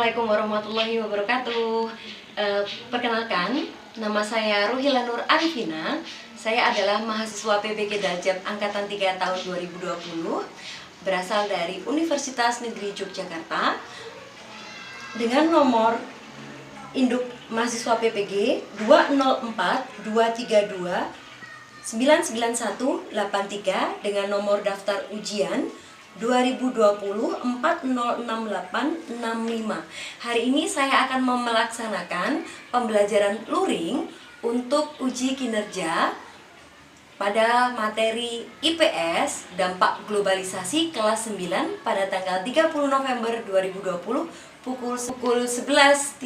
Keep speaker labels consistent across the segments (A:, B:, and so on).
A: Assalamualaikum warahmatullahi wabarakatuh. Perkenalkan, nama saya Ruhila Nur Arifina. Saya adalah mahasiswa PBG Darjat Angkatan 3 tahun 2020, berasal dari Universitas Negeri Yogyakarta, dengan nomor induk mahasiswa PPG 204-232-99183 dengan nomor daftar ujian 2020-406865. Hari ini saya akan melaksanakan pembelajaran luring untuk uji kinerja pada materi IPS Dampak Globalisasi kelas 9 pada tanggal 30 November 2020 pukul 11.00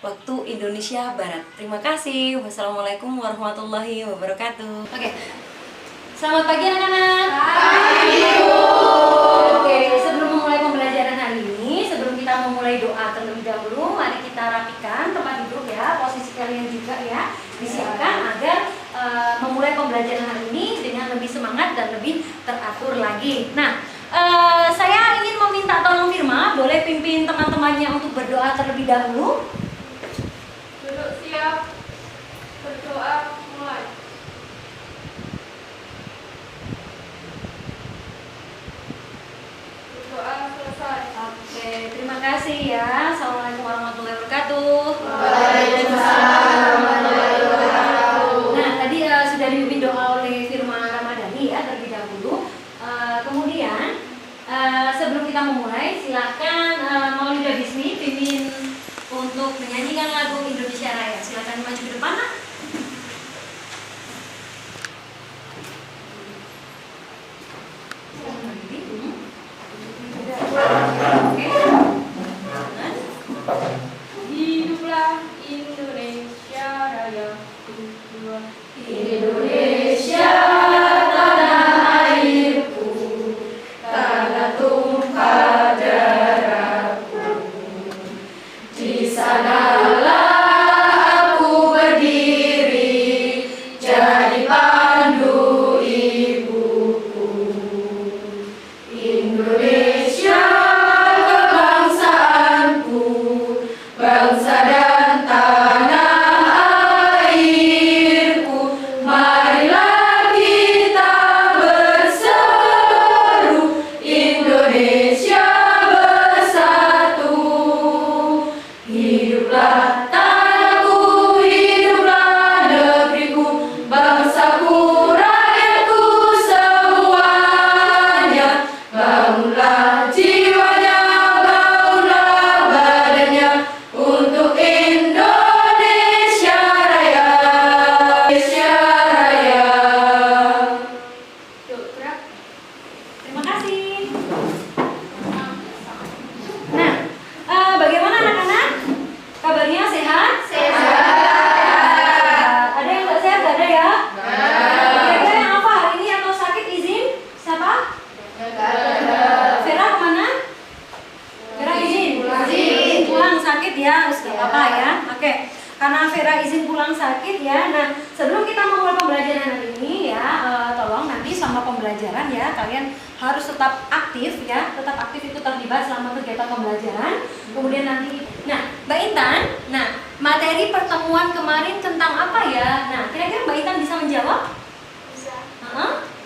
A: waktu Indonesia Barat. Terima kasih. Wassalamualaikum warahmatullahi wabarakatuh. Oke. Selamat pagi anak-anak. Pagi. Oke, sebelum memulai pembelajaran hari ini, sebelum kita memulai doa terlebih dahulu, mari kita rapikan tempat duduk ya, posisi kalian juga ya, disiapkan agar memulai pembelajaran hari ini dengan lebih semangat dan lebih teratur lagi. Nah, saya ingin meminta tolong Firma, boleh pimpin teman-temannya untuk berdoa terlebih dahulu.
B: Duduk siap, berdoa mulai. Berdoa selesai.
A: Oke, terima kasih ya. Assalamualaikum warahmatullahi wabarakatuh.
B: Waalaikumsalam warahmatullahi wabarakatuh.
A: Nah, tadi sudah dipimpin doa oleh Firma Ramadhani ya terlebih dahulu. Kemudian sebelum kita memulai, silakan Maulida Bismi pimpin untuk menyanyikan lagu Indonesia Raya. Silakan maju ke depan, Nak.
B: Hiduplah Indonesia Raya.
A: Indonesia tanah airku, tanah tumpah darahku. Di sanalah aku berdiri, jadi pandu ibuku. Indonesia kebangsaanku, bangsa dan tanah airku. Marilah kita berseru, Indonesia bersatu. Hiduplah tanahku, hiduplah negeriku, bangsaku, rakyatku semuanya. Bangunlah jiwanya, bangunlah badannya untuk Indonesia Raya. Indonesia Raya.
B: Yuk, gerak.
A: Terima kasih. Nah, bagaimana anak-anak? Kabarnya sehat? Ada yang nggak sehat? Nggak ada ya? Kira-kira yang apa hari ini atau sakit izin? Siapa? Vera kemana? Vera izin? Pulang sakit ya? Nggak apa-apa ya? Oke. Karena Vera izin pulang sakit ya. Nah, sebelum kita memulai pembelajaran hari ini ya, tolong nanti sama pembelajaran ya, kalian harus tetap aktif ya, tetap aktif itu terlibat selama kegiatan pembelajaran. Kemudian nanti, nah Mbak Intan, nah materi pertemuan kemarin tentang apa ya? Nah, kira-kira Mbak Intan bisa menjawab?
B: Bisa.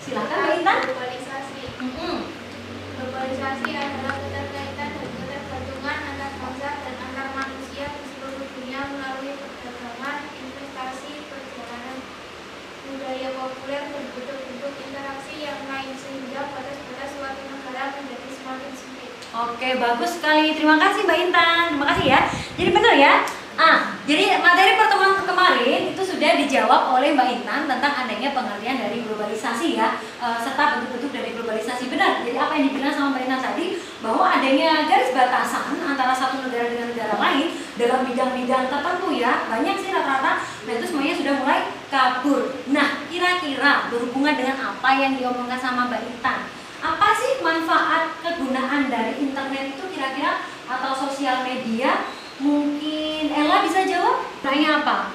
A: Silakan Mbak Intan.
B: Globalisasi. Globalisasi adalah keterkaitan dan ketergantungan antar bangsa dan antar manusia di seluruh dunia melalui perdagangan, investasi, perjalanan, budaya populer, dan bentuk-bentuk interaksi yang lain sehingga batas-batas suatu negara menjadi semakin sempit.
A: Oke, bagus sekali. Terima kasih Mbak Intan. Terima kasih ya. Jadi benar ya. Jadi materi pertemuan kemarin itu sudah dijawab oleh Mbak Intan tentang adanya pengertian dari globalisasi ya, serta bentuk-bentuk dari globalisasi. Benar. Jadi apa yang dibilang sama Mbak Intan tadi, bahwa adanya garis batasan antara satu negara dengan negara lain dalam bidang-bidang tertentu ya, banyak sih rata-rata. Nah itu semuanya sudah mulai kabur. Nah kira-kira berhubungan dengan apa yang diomongkan sama Mbak Intan, apa sih manfaat kegunaan dari internet itu kira-kira, atau sosial media? Mungkin Ella bisa jawab? Tanya apa?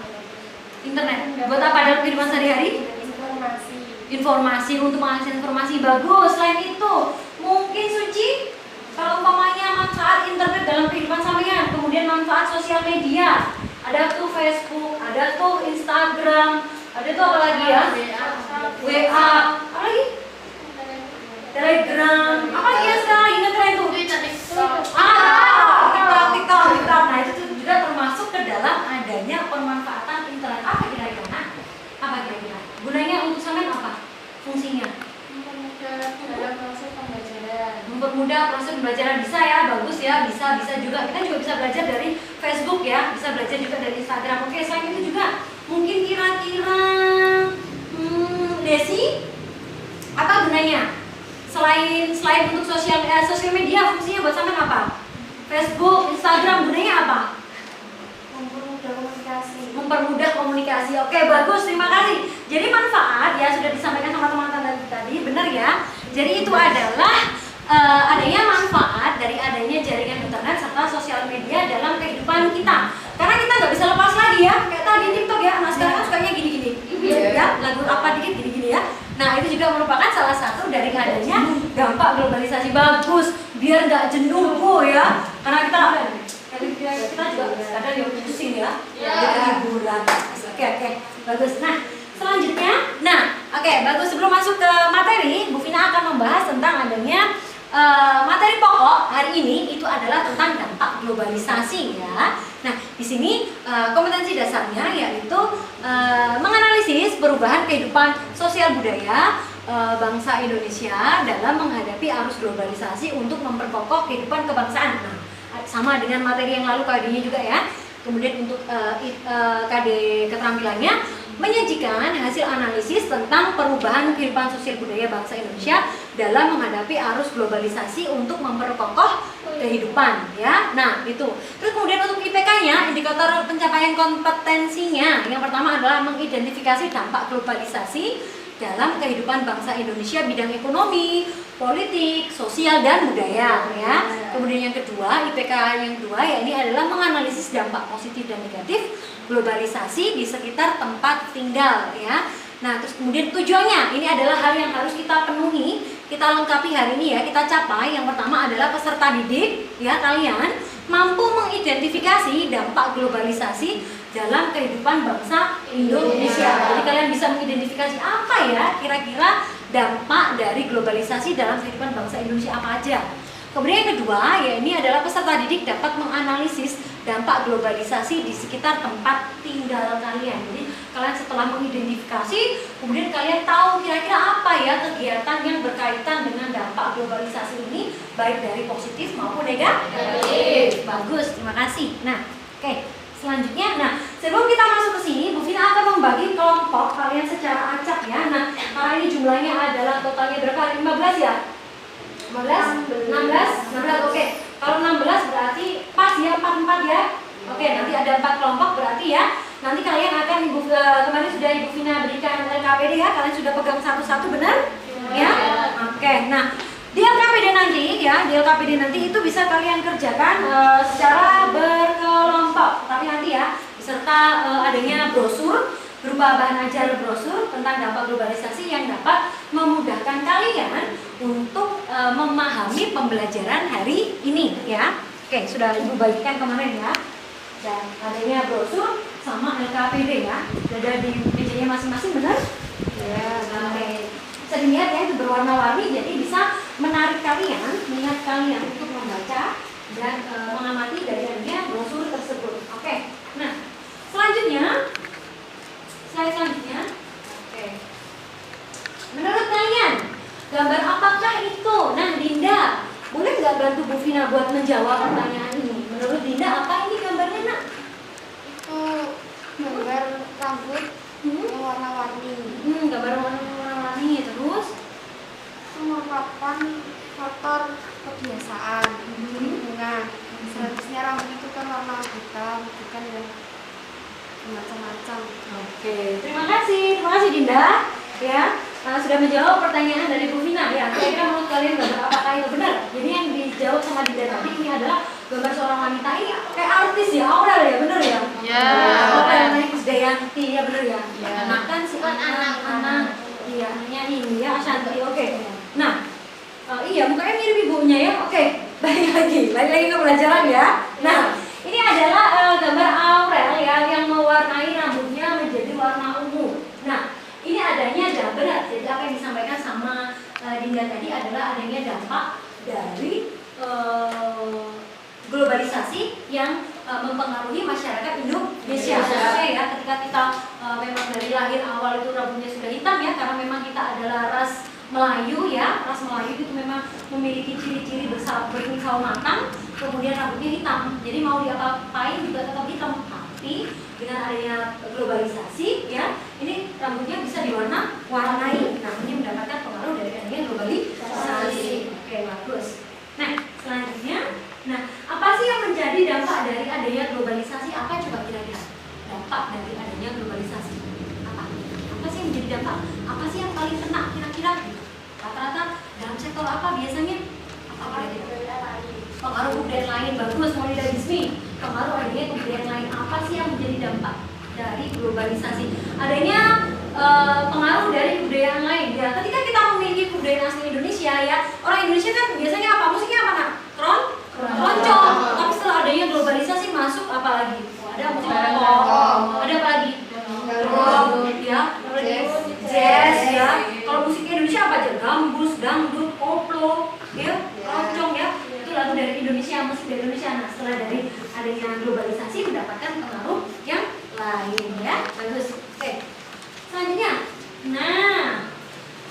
A: Internet. Buat apa dalam kehidupan sehari-hari?
B: Informasi.
A: Informasi, untuk mengakses informasi. Bagus. Selain itu, mungkin Suci Kalau umpamanya manfaat internet dalam kehidupan sampean, kemudian manfaat sosial media, ada tuh Facebook, ada tuh Instagram, ada tuh apa lagi ya? WA, apa lagi? Telegram, apa lagi ya sekarang ingat kalian tuh? TikTok. Nah itu juga termasuk ke dalam adanya pemanfaatan internet. Apa kira-kira? Apa kira-kira? Gunanya untuk sampean apa? Fungsinya? Mempermudah proses pembelajaran bisa ya, bagus ya, bisa juga. Kita juga bisa belajar dari Facebook ya, bisa belajar juga dari Instagram. Oke, selain itu juga mungkin kira-kira Desi apa gunanya? Selain untuk sosial media fungsinya buat sampean apa? Facebook, Instagram gunanya apa? Mempermudah komunikasi. Oke, bagus, terima kasih. Jadi manfaat ya sudah disampaikan sama teman-teman tadi, benar ya. Jadi itu adalah adanya manfaat dari adanya jaringan internet serta sosial media dalam kehidupan kita. Karena kita nggak bisa lepas lagi ya, kayak tadi TikTok ya, nah sekarang sukanya gini-gini, ya lagu apa dikit gini-gini ya. Nah itu juga merupakan salah satu dari adanya dampak globalisasi. Bagus, biar nggak jenuh ya. Karena kita juga kadang yang pusing ya, kita hiburan. Oke, bagus. Nah selanjutnya, bagus. Sebelum masuk ke materi, Bu Vina akan membahas tentang adanya materi pokok hari ini itu adalah tentang dampak globalisasi ya. Nah, di sini kompetensi dasarnya yaitu menganalisis perubahan kehidupan sosial budaya bangsa Indonesia dalam menghadapi arus globalisasi untuk memperkokoh kehidupan kebangsaan. Nah, sama dengan materi yang lalu KD-nya juga ya. Kemudian untuk KD keterampilannya menyajikan hasil analisis tentang perubahan kehidupan sosial budaya bangsa Indonesia dalam menghadapi arus globalisasi untuk memperkokoh kehidupan ya. Nah, itu. Terus kemudian untuk IPK-nya, indikator pencapaian kompetensinya. Yang pertama adalah mengidentifikasi dampak globalisasi dalam kehidupan bangsa Indonesia bidang ekonomi, politik, sosial dan budaya ya. Kemudian yang kedua, IPK yang kedua ya ini adalah menganalisis dampak positif dan negatif globalisasi di sekitar tempat tinggal ya. Nah, terus kemudian tujuannya ini adalah hal yang harus kita penuhi, kita lengkapi hari ini ya, kita capai. Yang pertama adalah peserta didik ya, kalian mampu mengidentifikasi dampak globalisasi dalam kehidupan bangsa Indonesia. Jadi kalian bisa mengidentifikasi apa ya kira-kira dampak dari globalisasi dalam kehidupan bangsa Indonesia apa aja. Kemudian yang kedua, ya ini adalah peserta didik dapat menganalisis dampak globalisasi di sekitar tempat tinggal kalian. Jadi kalian setelah mengidentifikasi, kemudian kalian tahu kira-kira apa ya kegiatan yang berkaitan dengan dampak globalisasi ini, baik dari positif maupun negatif. Bagus, terima kasih. Nah, oke. Selanjutnya, nah sebelum kita masuk ke sini, Bu Vina akan membagi kelompok kalian secara acak ya. Nah, karena ini jumlahnya adalah totalnya berapa? 15 ya? 15? 16? Oke. Kalau 16 berarti pas ya, 44 ya. Oke, nanti ada 4 kelompok berarti ya. Nanti kalian akan kemarin sudah Ibu Vina berikan LKPD ya. Kalian sudah pegang satu-satu benar? Ya. Oke. Nah, di LKPD nanti ya, di LKPD nanti itu bisa kalian kerjakan secara berkelompok. Tapi nanti ya, beserta adanya brosur berupa bahan ajar brosur tentang dampak globalisasi yang dapat memudahkan kalian untuk memahami pembelajaran hari ini ya. Oke, sudah Ibu bagikan kemarin ya. Dan adanya brosur sama LKPD ya. Ada di mejanya masing-masing benar? Ya, oke. Bisa dilihat ya, itu berwarna-warni, jadi bisa menarik kalian, minat kalian untuk membaca dan mengamati dari adanya brosur tersebut. Oke, nah selanjutnya, slide selanjutnya. Oke. Menurut kalian, gambar apakah itu? Nah, Dinda, boleh nggak bantu Bu Vina buat menjawab pertanyaan ini? Menurut Dinda, apa ini gambarnya, Nak?
B: Itu gambar rambut yang warna-warni.
A: Gambar warna-warni, terus
B: Merupakan faktor kebiasaan lingkungan. Seharusnya rambut itu kan warna hitam, bukan yang macam-macam.
A: Oke, terima kasih Dinda ya. Sudah menjawab pertanyaan dari Bu Vina ya. Kira-kira menurut kalian gambar apakah itu benar? Jadi yang dijawab sama Dinda tadi ini adalah gambar seorang wanita ini kayak artis ya, Aurel ya, benar ya?
C: Ya.
A: Namanya Krisdayanti ya, benar ya? Anak kan si anak-anak, iya, anaknya ini ya Ashanti. Oke. Nah, iya mukanya mirip ibunya ya. Oke. balik lagi ke pelajaran ya. Nah, ini adalah gambar Aurel ya yang mewarnai rambutnya menjadi warna ungu. Nah, ini adanya gambar. Jadi apa yang disampaikan sama Dinda tadi adalah adanya dampak dari globalisasi yang mempengaruhi masyarakat Indonesia. Khususnya ya, ketika kita memang dari lahir awal itu rambutnya sudah hitam ya, karena memang kita adalah ras Melayu ya, ras Melayu itu memang memiliki ciri-ciri berkulit sawo matang, kemudian rambutnya hitam. Jadi mau diapa-apain juga tetap hitam. Tapi dengan adanya globalisasi ya, ini rambutnya bisa diwarnai. Nah, ini mendapatkan pengaruh dari adanya globalisasi. Oke, bagus. Nah, selanjutnya, nah apa sih yang menjadi dampak dari adanya globalisasi? Apa coba kira-kira dampak dari adanya globalisasi? Apa sih yang menjadi dampak? Apa sih yang paling kena kira-kira? Rata-rata dalam sektor apa biasanya? Apa kira-kira? Pengaruh kebudayaan lain. Bagus, mau dari Bismi. Pengaruh adanya kebudayaan lain. Apa sih yang menjadi dampak dari globalisasi? Adanya pengaruh dari kebudayaan lain ya. Ketika kita memiliki kebudayaan asli Indonesia ya, orang Indonesia kan biasanya apa? Musiknya apa nak? Keroncong. Tapi setelah adanya globalisasi masuk apa lagi? Ada musik pop, ada apa lagi? Rock ya, jazz ya. Kalau musiknya Indonesia apa aja? Gambus, dangdut, koplo, ya, keroncong ya. Itu lagu dari Indonesia, musik dari Indonesia. Nah, setelah dari adanya globalisasi mendapatkan pengaruh yang lain ya. Bagus. Oke. Selanjutnya, nah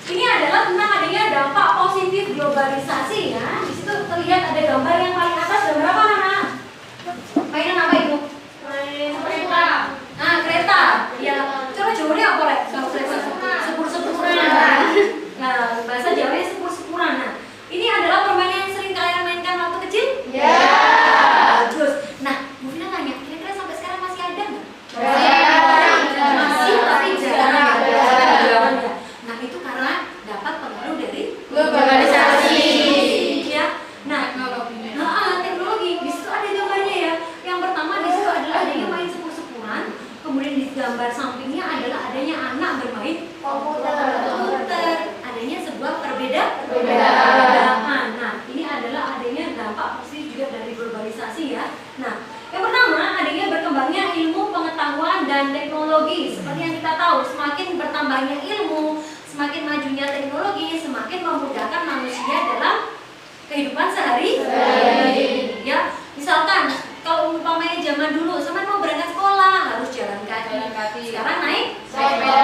A: ini adalah tentang adanya dampak positif globalisasi ya. Di situ terlihat ada gambar yang paling atas, gambar apa Nana? Mainan apa itu?
B: Kereta.
A: Nah, kereta. Ya, coba jawabnya apa Rek? Kalau kereta sepur-sepuran. Nah, bahasa Jawanya sepur-sepuran. Nah, ini adalah permainan yang sering kalian mainkan waktu kecil?
B: Ya.
A: Bagus. Nah, Bu Vina tanya, kira-kira sampai sekarang masih ada nggak?
B: Masih,
A: tapi jarang ya. Nah, itu karena dapat pengaruh dari globalisasi. Ya. Nah, teknologi. Di situ ada gambarnya ya. Yang pertama di situ adalah adanya main sepur-sepuran. Kemudian di gambar sampingnya adalah adanya anak bermain komputer. Adanya sebuah perbedaan. Nah, ini adalah adanya dampak positif juga dari globalisasi ya. Nah, yang pertama adanya berkembangnya ilmu pengetahuan dan teknologi. Seperti yang kita tahu, semakin bertambahnya ilmu, semakin majunya teknologi, semakin memudahkan manusia dalam kehidupan sehari-hari. Ya, misalkan kalau umpamanya zaman dulu, sama mau berangkat sekolah harus jalan kaki. Sekarang naik sepeda.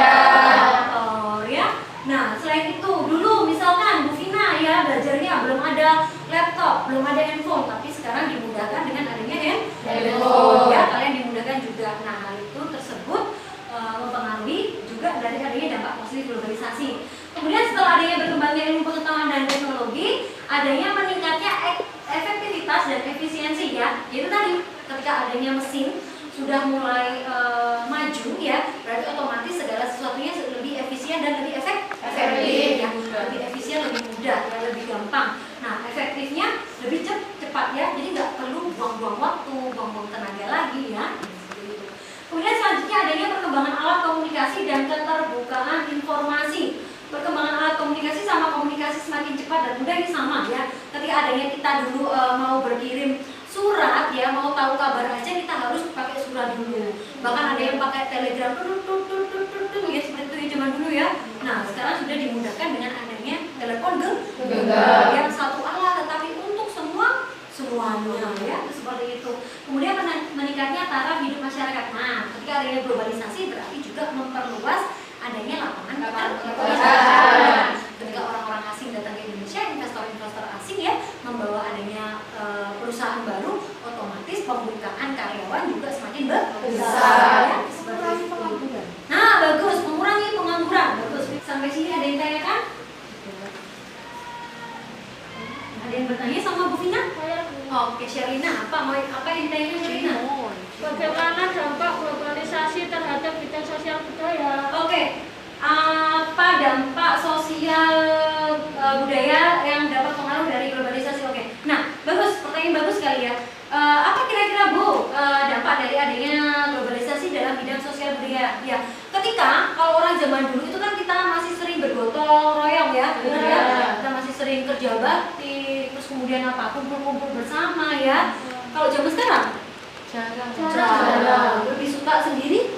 A: Ya. Nah, selain itu dulu misalkan Bu Vina ya belajarnya belum ada laptop, belum ada handphone, tapi sekarang dimudahkan dengan adanya handphone. Ya, kalian dimudahkan juga. Nah, hal itu tersebut mempengaruhi juga dari adanya dampak positif globalisasi. Kemudian setelah adanya berkembangnya ilmu pengetahuan dan teknologi, adanya meningkatnya efektivitas dan efisiensi ya. Itu tadi ketika adanya mesin sudah mulai maju ya, berarti otomatis segala sesuatunya lebih efisien dan lebih efektif ya. Lebih efisien, lebih mudah ya, lebih gampang. Nah, efektifnya lebih cepat ya. Jadi nggak perlu buang-buang waktu, buang-buang tenaga lagi ya. Kemudian selanjutnya adanya perkembangan alat komunikasi dan keterbukaan informasi. Perkembangan alat komunikasi sama komunikasi semakin cepat dan mudah ini sama ya. Ketika adanya kita dulu mau berkirim surat ya, mau tahu kabar aja kita harus pakai surat dulu. Bahkan ada yang pakai telegram ya, seperti itu ya zaman dulu ya. Nah, sekarang sudah dimudahkan dengan adanya telepon genggam yang satu alat tetapi untuk semuanya ya, seperti itu. Kemudian meningkatnya taraf hidup masyarakat. Nah, ketika adanya globalisasi berarti juga memperluas adanya lapangan pekerjaan. Ketika orang-orang asing datang ke Indonesia, investor-investor asing ya membawa adanya perusahaan baru, otomatis pembukaan karyawan juga semakin besar ya, seperti itu. Nah, bagus, mengurangi pengangguran. Bagus. Sampai sini ada yang tanyakan? Ada yang bertanya sama Bu Vina? Oke, Sherlina, apa yang ditanyakan Sherlina?
B: Bagaimana dampak globalisasi terhadap bidang sosial budaya?
A: Oke, apa dampak sosial budaya yang dapat pengaruh dari globalisasi? Oke, nah bagus, pertanyaan bagus sekali ya. Apa kira-kira Bu dampak dari adanya globalisasi dalam bidang sosial budaya? Ya, ketika kalau orang zaman dulu itu kan kita masih sering bergotong royong ya, benar ya? Kita masih sering sering kerja bakti, terus kemudian apa kumpul-kumpul bersama ya. Kalau zaman sekarang jarang. Lebih suka sendiri.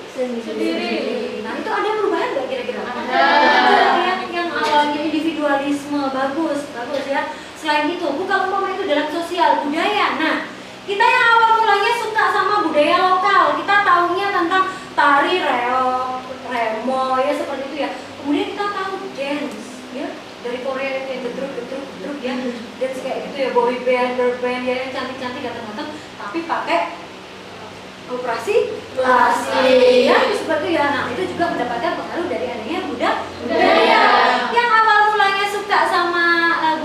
A: Nah itu ada perubahan nggak kira-kira? Ada. Yang awalnya individualisme bagus ya. Selain itu bukan umpama itu dalam sosial budaya. Nah kita yang awal mulanya suka sama budaya lokal, kita taunya tentang tari reok, remo ya seperti itu ya. Kemudian kita tahu dance ya dari Korea kayak gedruk ya, dance kayak gitu ya, boy band, girl band ya yang cantik-cantik ganteng-ganteng, tapi pakai operasi plastik ya seperti itu ya. Nah itu juga mendapatkan pengaruh dari adanya budaya. Yang awal mulanya suka sama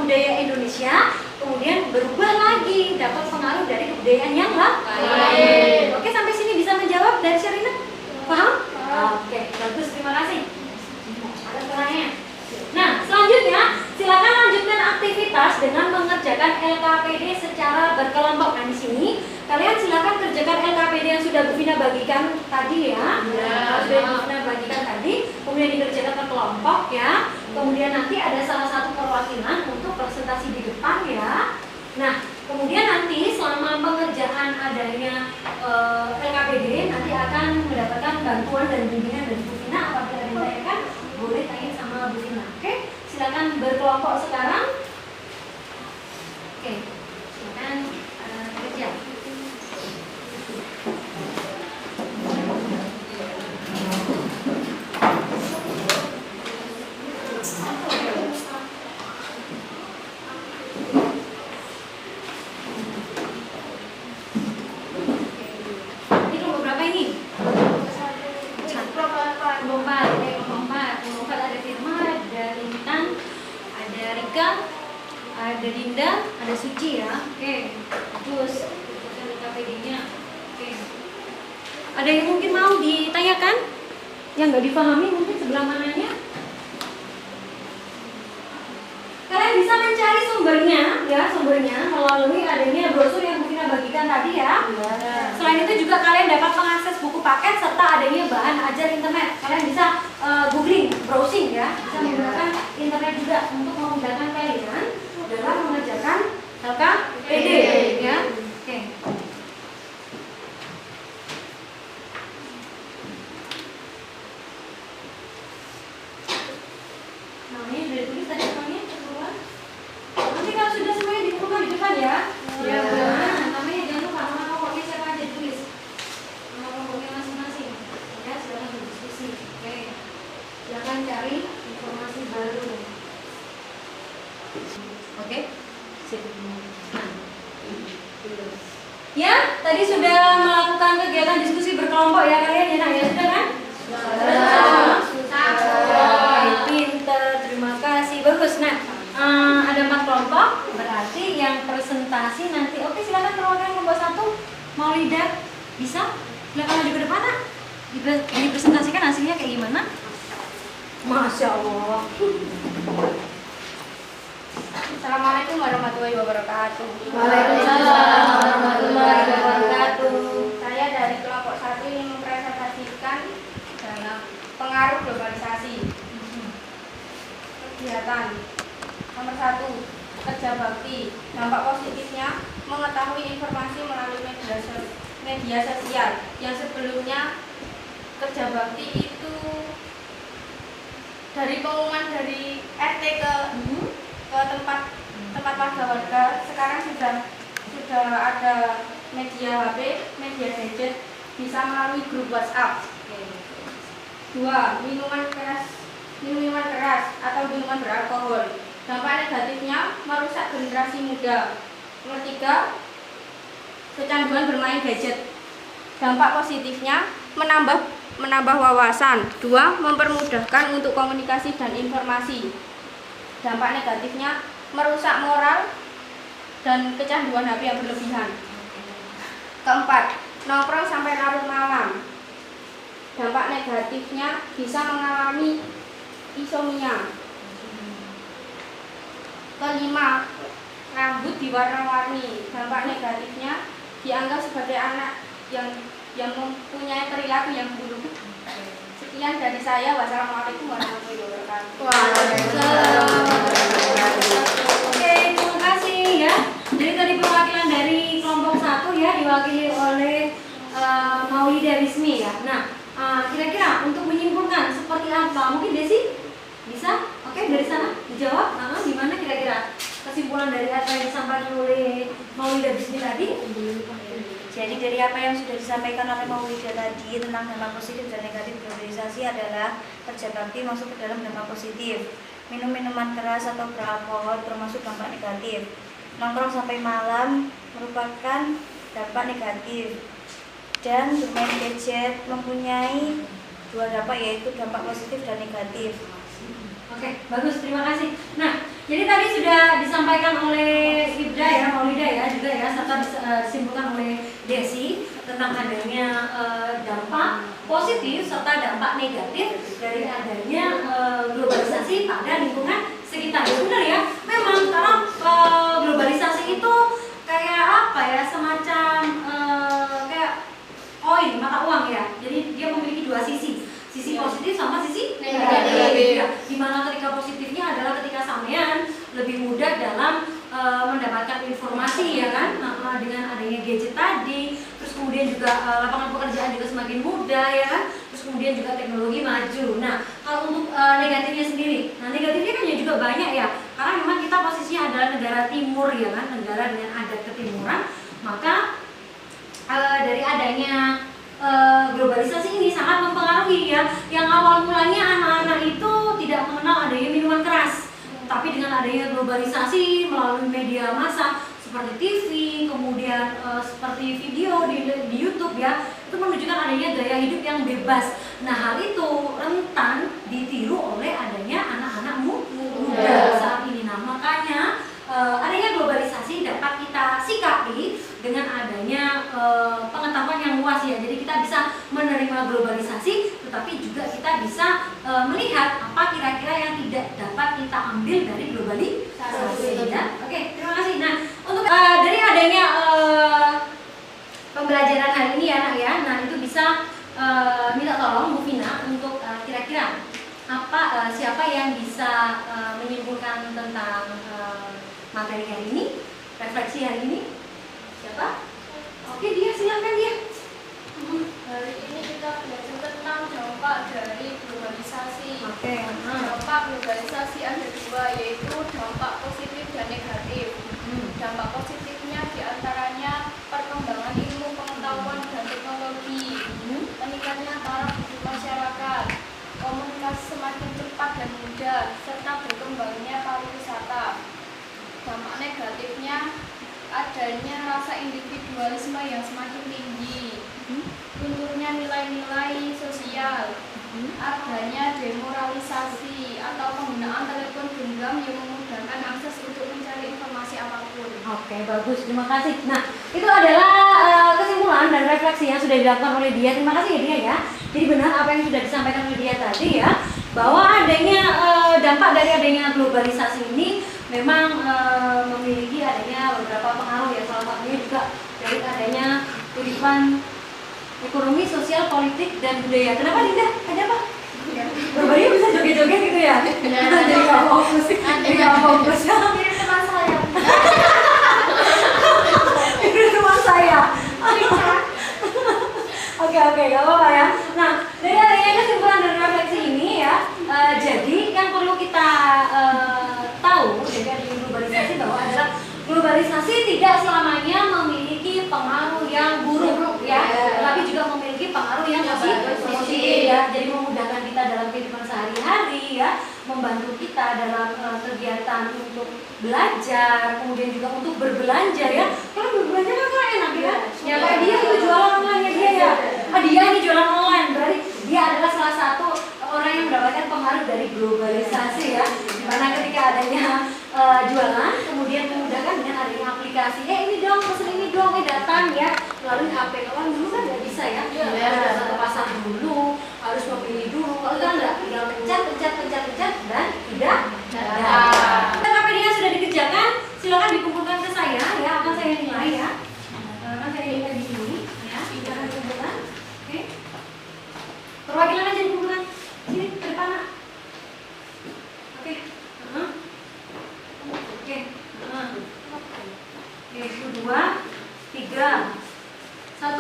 A: budaya Indonesia, kemudian berubah lagi, dapat pengaruh dari kebudayaan yang lain. Oke, sampai sini bisa menjawab dari Sherina? Paham? Oke, bagus, terima kasih. Ada pertanyaan? Nah, selanjutnya silakan lanjutkan aktivitas dengan mengerjakan LKPD secara berkelompok. Nah, di sini kalian silakan kerjakan LKPD yang sudah Bu Vina bagikan tadi ya. Sudah Bu Vina bagikan tadi, kemudian dikerjakan berkelompok ya. Kemudian nanti ada salah satu perwakilan untuk presentasi di depan ya. Nah, kemudian nanti selama pengerjaan adanya LKPD nanti akan mendapatkan bantuan dan bimbingan dari Bu Vina. Apabila ada yang ditanyakan, boleh tanya sama Bu Vina. Oke, silakan berkelompok sekarang. Oke, silakan kerja. Ada Dinda, ada Suci ya. Oke, bagus. KPD-nya. Oke. Ada yang mungkin mau ditanyakan? Yang nggak dipahami mungkin sebelah mananya? Kalian bisa mencari sumbernya melalui adanya brosur yang mungkin bagikan tadi ya. Selain itu juga kalian dapat mengakses buku paket serta adanya bahan ajar internet. Kalian bisa googling, browsing ya. Bisa menggunakan internet juga untuk memudahkan kalian dalam mengerjakan LKPD ya. Oke. Namanya sudah ditulis tadi namanya keluar. Nanti kalau sudah semuanya dikumpulkan di depan ya. Iya. Namanya jangan lupa nama kelompoknya siapa aja ditulis. Nama kelompoknya masing-masing. Ya, silakan berdiskusi. Oke. Silakan cari informasi baru. Oke. Sip. Ya, tadi sudah melakukan kegiatan diskusi berkelompok ya kalian ya, nak ya sudah kan? Pinter, terima kasih, bagus. Nah, ada 4 kelompok, berarti yang presentasi nanti. Oke, silakan perwakilan kelompok 1. Maulida, bisa? Silakan maju ke depan, nak. Dipresentasikan hasilnya kayak gimana? Masya Allah.
B: Assalamualaikum warahmatullahi wabarakatuh.
A: Waalaikumsalam warahmatullahi wabarakatuh.
B: Saya dari kelompok 1 ingin mempresentasikan dalam pengaruh globalisasi. Kegiatan nomor 1, kerja bakti. Dampak positifnya mengetahui informasi melalui media sosial. Yang sebelumnya kerja bakti itu dari pengumuman dari RT ke tempat warga. Sekarang sudah ada media HP, media gadget, bisa melalui grup WhatsApp. 2. Minuman keras atau minuman beralkohol. Dampak negatifnya merusak generasi muda. Nomor 3, kecanduan bermain gadget. Dampak positifnya menambah wawasan. 2. Mempermudahkan untuk komunikasi dan informasi. Dampak negatifnya merusak moral dan kecanduan HP yang berlebihan. 4. Nongkrong sampai larut malam. Dampak negatifnya bisa mengalami insomnia. 5. Rambut diwarna-warni. Dampak negatifnya dianggap sebagai anak yang mempunyai perilaku yang buruk. Sekian dari saya. Wassalamualaikum warahmatullahi wabarakatuh.
A: Waalaikumsalam warahmatullahi wabarakatuh. Mungkin Desi bisa? Oke, dari sana dijawab. Gimana kira-kira kesimpulan dari apa yang disampaikan oleh Maulida di sini tadi?
C: Jadi dari apa yang sudah disampaikan oleh Maulida tadi tentang dampak positif dan negatif globalisasi adalah kerja bakti masuk ke dalam dampak positif. Minum minuman keras atau beralkohol termasuk dampak negatif. Nongkrong sampai malam merupakan dampak negatif. Dan bermain gadget mempunyai dua dampak, yaitu dampak positif dan negatif.
A: Oke, bagus, terima kasih. Nah, jadi tadi sudah disampaikan oleh Ibda ya, Maulida ya, juga ya, serta disimpulkan oleh Desi tentang adanya dampak positif serta dampak negatif dari adanya globalisasi pada lingkungan sekitar. Ya, benar ya, memang karena globalisasi itu kayak apa ya, semacam kayak koin mata uang ya. Jadi dia memiliki dua sisi positif sama sisi negatif. Ya. Dimana ketika positifnya adalah ketika sampean lebih mudah dalam mendapatkan informasi ya kan, dengan adanya gadget tadi, terus kemudian juga lapangan pekerjaan juga semakin mudah ya kan, terus kemudian juga teknologi maju. Nah, kalau untuk negatifnya sendiri, nah negatifnya kan juga banyak ya, karena memang kita posisinya adalah negara timur ya kan, negara dengan adat ketimuran, maka dari adanya globalisasi ini sangat mempengaruhi ya. Yang awal mulanya anak-anak itu tidak mengenal adanya minuman keras, tapi dengan adanya globalisasi melalui media massa seperti TV, kemudian seperti video di YouTube ya, itu menunjukkan adanya gaya hidup yang bebas. Nah, hal itu rentan ditiru oleh adanya anak-anak muda saat ini. Nah, makanya adanya globalisasi dapat kita sikapi dengan adanya pengetahuan yang luas ya. Jadi kita bisa menerima globalisasi, tetapi juga kita bisa melihat apa kira-kira yang tidak dapat kita ambil dari globalisasi ya. Oke, terima kasih. Nah, untuk dari adanya pembelajaran hari ini ya Nak ya, nah itu bisa minta tolong Bu Vina untuk kira-kira apa siapa yang bisa menyimpulkan tentang materi hari ini, refleksi hari ini? Siapa? Oke, dia silakan dia.
B: Hari ini kita belajar tentang dampak dari globalisasi.
A: Oke.
B: Dampak globalisasi ada dua, yaitu dampak positif dan negatif. Dampak positifnya diantaranya perkembangan ilmu pengetahuan dan teknologi, meningkatnya taraf hidup masyarakat, komunikasi semakin cepat dan mudah, serta berkembangnya pariwisata. Dampak negatifnya adanya rasa individualisme yang semakin tinggi, lunturnya nilai-nilai sosial, adanya demoralisasi atau penggunaan telepon genggam yang memudahkan akses untuk mencari informasi apapun.
A: Oke, bagus, terima kasih. Nah, itu adalah kesimpulan dan refleksi yang sudah dilakukan oleh dia. Terima kasih ya dia ya. Jadi benar apa yang sudah disampaikan oleh dia tadi ya, bahwa adanya dampak dari adanya globalisasi ini memang memiliki adanya beberapa pengaruh ya, salah satunya juga dari adanya kehidupan ekonomi, sosial, politik, dan budaya. Kenapa Dinda? Ada apa? Berbagi bisa joget-joget gitu ya? Jadi nggak fokus, jadi nggak fokus.
B: Mirip teman saya.
A: Mirip teman saya. Oke, nggak apa-apa ya. Nah, dari adanya kesimpulan dan refleksi ini ya, jadi yang perlu kita tahu dari globalisasi bahwa adalah globalisasi tidak selamanya memiliki pengaruh yang buruk ya, tapi juga memiliki pengaruh yang positif ya. Jadi memudahkan kita dalam kehidupan sehari-hari ya, membantu kita dalam kegiatan untuk belajar, kemudian juga untuk berbelanja ya. Karena berbelanja kan enak ya. Ya kayak dia itu jualan online ya dia ya. Dia ini jualan online, berarti dia adalah salah satu orang yang mendapatkan pengaruh dari globalisasi ya. Dimana ketika adanya jualan, kemudian memudahkan dengan adanya aplikasi. Ini dong, pesen ini dong, datang ya melalui HP. Kalau dulu kan nggak bisa ya, harus datang ke pasar dulu, harus memilih dulu. Kalau kan nggak, tinggal pencet dan tidak datang. KPD-nya sudah dikerjakan, silakan dikumpulkan ke saya ya, akan saya nilai ya. Akan saya nilai di sini ya, silakan dikumpulkan. Oke. Perwakilan aja dikumpulkan. Sini ke depan Nak. Oke. Oke. Oke, 2, 3. 1.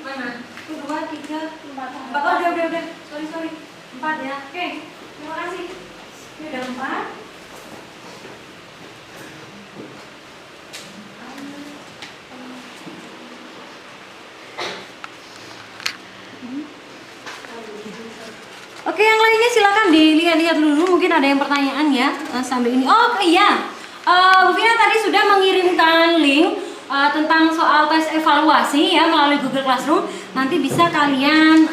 A: Mana? 2, 3, 4. 4. Oh, udah. Sorry. 4. 4 ya. Oke, terima kasih. Ini udah 4. Oke, yang lainnya silakan dilihat-lihat dulu. Mungkin ada yang pertanyaan ya sambil ini. Oh iya, Bu Vina tadi sudah mengirimkan link tentang soal tes evaluasi ya melalui Google Classroom. Nanti bisa kalian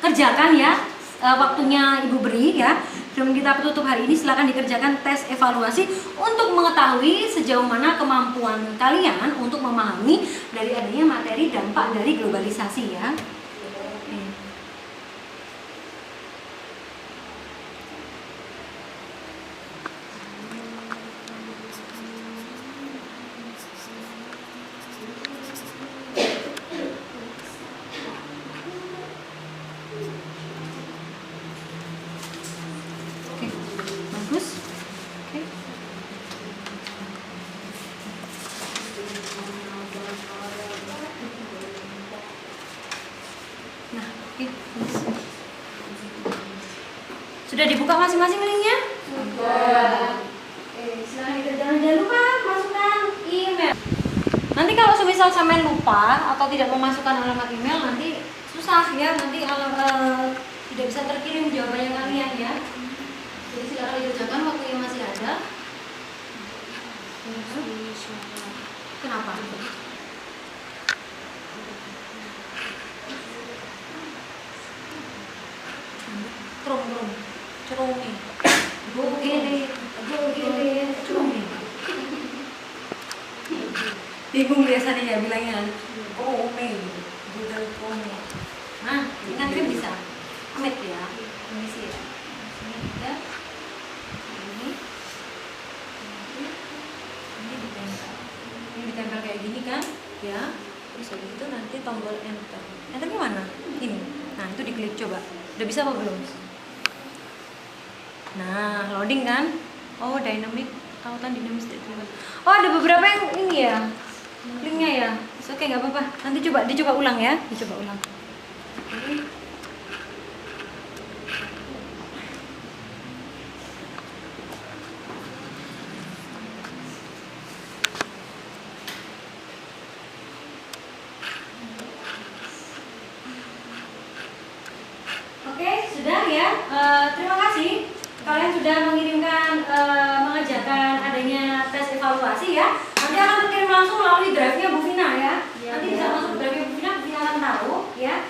A: kerjakan ya, waktunya Ibu beri ya. Sebelum kita tutup hari ini, silakan dikerjakan tes evaluasi untuk mengetahui sejauh mana kemampuan kalian untuk memahami dari adanya materi dampak dari globalisasi ya. Sudah dibuka masing-masing linknya? Sudah. Oke, silahkan dikerjakan. Jangan lupa masukkan email. Nanti kalau semisal sampai lupa atau tidak memasukkan alamat email, nanti susah ya, nanti tidak bisa terkirim jawabannya kalian ya. Jadi silakan dikerjakan waktu yang masih ada. Kenapa? Cerumi. Cerumi. Bingung biasanya ya bilangnya. Google Chrome. Nah, ini kan bisa. Amit ya. Ini sih ya. Ini juga. Ini ditempel. Ini ditempel kayak gini kan? Ya. Terus habis itu nanti tombol enter. Enternya mana? Ini. Nah, itu diklik coba. Udah bisa apa belum? Nah, loading kan? Oh, dynamic, tautan dinamis statement. Oh, ada beberapa yang ini ya, linknya ya. Oke, nggak apa-apa. Nanti dicoba ulang ya, dicoba ulang. Oke. Oke, sudah ya. Terima kasih. Kalian sudah mengirimkan mengajarkan adanya tes evaluasi ya. Nanti akan terkirim langsung melalui drive-nya Bu Vina ya. Nanti bisa masuk drive-nya Bu Vina akan tahu ya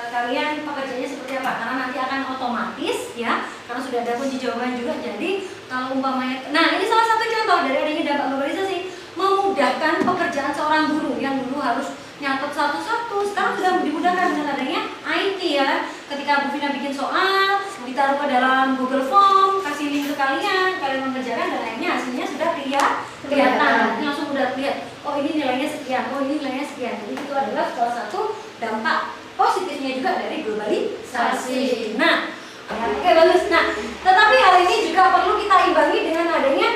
A: kalian pekerjaannya seperti apa. Karena nanti akan otomatis ya. Karena sudah ada kunci jawaban juga. Jadi kalau umpamanya, nah ini salah satu contoh dari adanya dampak globalisasi, memudahkan pekerjaan seorang guru yang dulu harus nyatet satu-satu. Sekarang sudah dimudahkan dengan adanya IT ya. Ketika Bu Vina bikin soal, ditaruh ke dalam Google Form, kasih link ke kalian mengerjakan dan akhirnya hasilnya sudah kelihatan. Langsung udah lihat, oh ini nilainya sekian, oh ini nilainya sekian. Jadi itu adalah salah satu dampak positifnya juga dari globalisasi. Nah, oke bagus. Nah, tetapi hal ini juga perlu kita imbangi dengan adanya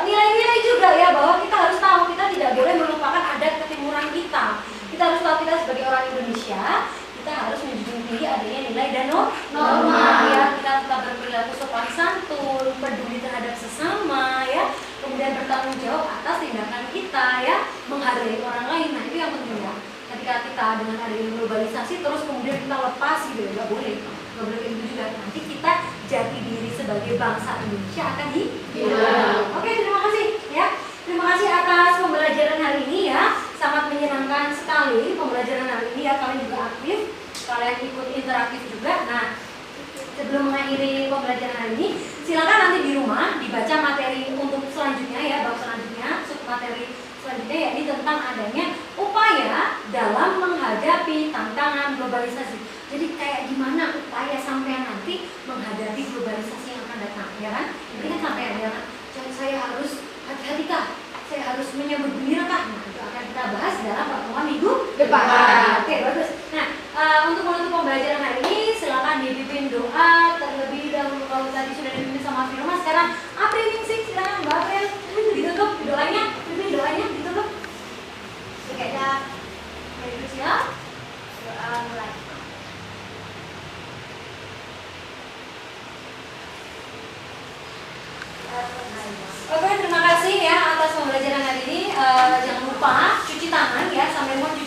A: nilai-nilai juga ya, bahwa kita harus tahu kita tidak boleh melupakan adat ketimuran kita. Kita harus tahu kita sebagai orang Indonesia, kita harus menjunjung tinggi adanya nilai dan norma ya. Kita tetap berperilaku sopan santun, peduli terhadap sesama ya, kemudian bertanggung jawab atas tindakan kita ya, menghargai orang lain. Nah, itu yang penting ya. Ketika kita dengan adanya globalisasi terus kemudian kita lepas gitu, nggak boleh kayak gitu juga. Nanti kita jati diri sebagai bangsa Indonesia akan hilang. Oke, terima kasih ya. Terima kasih atas pembelajaran hari ini ya. Sangat menyenangkan sekali pembelajaran hari ini ya. Kalian juga aktif, kalian ikut interaktif juga. Nah, sebelum mengakhiri pembelajaran hari ini, silakan nanti di rumah dibaca materi untuk selanjutnya ya, bab selanjutnya, sub materi selanjutnya yakni tentang adanya upaya dalam menghadapi tantangan globalisasi. Jadi kayak gimana upaya sampai nanti menghadapi globalisasi yang akan datang, ya kan? Ini kan sampai ya kan? Saya harus hati-hati kah? Saya harus menyambut gembira kah? Nah, itu akan kita bahas dalam pertemuan minggu depan. Oke, bagus. Nah, untuk menutup pembelajaran hari ini, silakan dipimpin doa terlebih dahulu. Kalau tadi sudah dipimpin sama Firman, sekarang April Ningsih, silakan Mbak April ditutup doanya, pimpin doanya ditutup. Oke, ya. Baik, siap. Doa mulai. Oke, terima kasih ya atas pembelajaran hari ini. Jangan lupa cuci tangan ya, sampai mau cuci